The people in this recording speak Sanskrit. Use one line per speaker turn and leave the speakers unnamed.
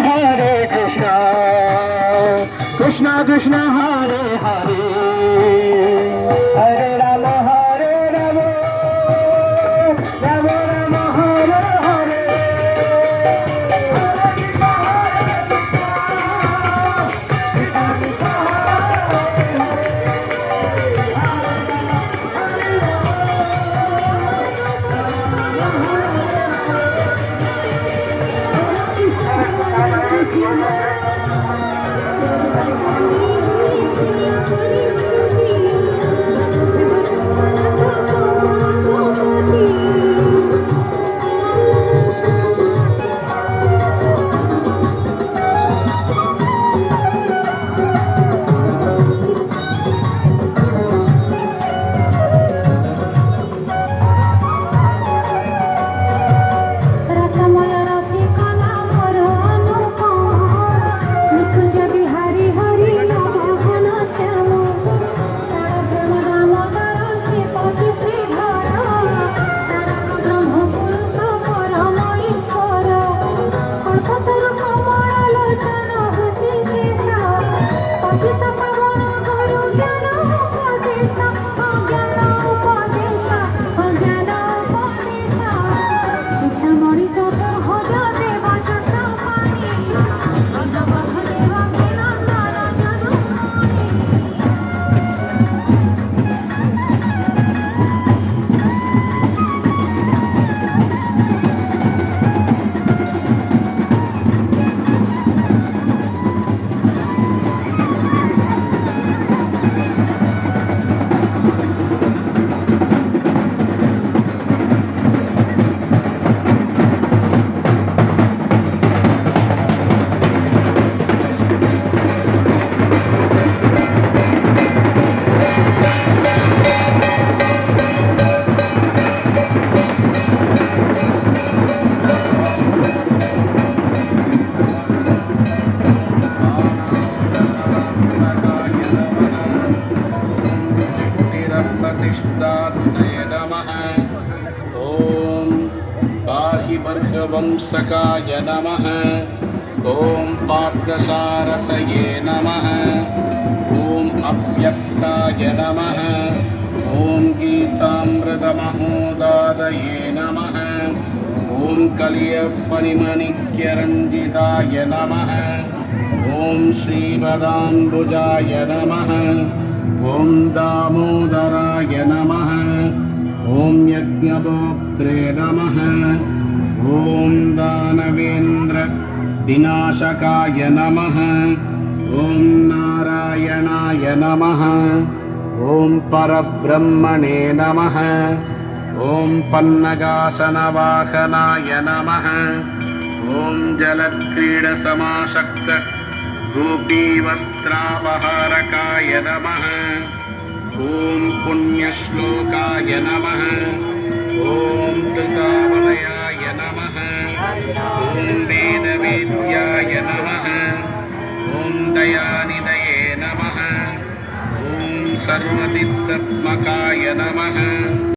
Hare Krishna, Krishna Krishna Hare Hare, Hare Rama Hare Rama, Rama Rama Hare Hare.
वंशकाय नमः। ॐ पार्थसारथये नमः। ॐ अव्यक्ताय नमः। ॐ गीतामृतमहोदादये नमः। ॐ कलियफणिमणिक्यरञ्जिताय नमः। ॐ श्रीपदाम्बुजाय नमः। ॐ दामोदराय नमः। ॐ यज्ञभोक्त्रे नमः। ॐ दानवेन्द्र विनाशकाय नमः। ॐ नारायणाय नमः। ॐ परब्रह्मणे नमः। ॐ पन्नगासनवाहनाय नमः। ॐ जलक्रीडसमासक्त गोपीवस्त्रापहारकाय नमः। ॐ पुण्यश्लोकाय नमः। ॐ धृतावलयाय नमः। ॐ वेदवेद्याय नमः। ॐ दयानिधये नमः। ॐ सर्वतीर्थात्मकाय नमः।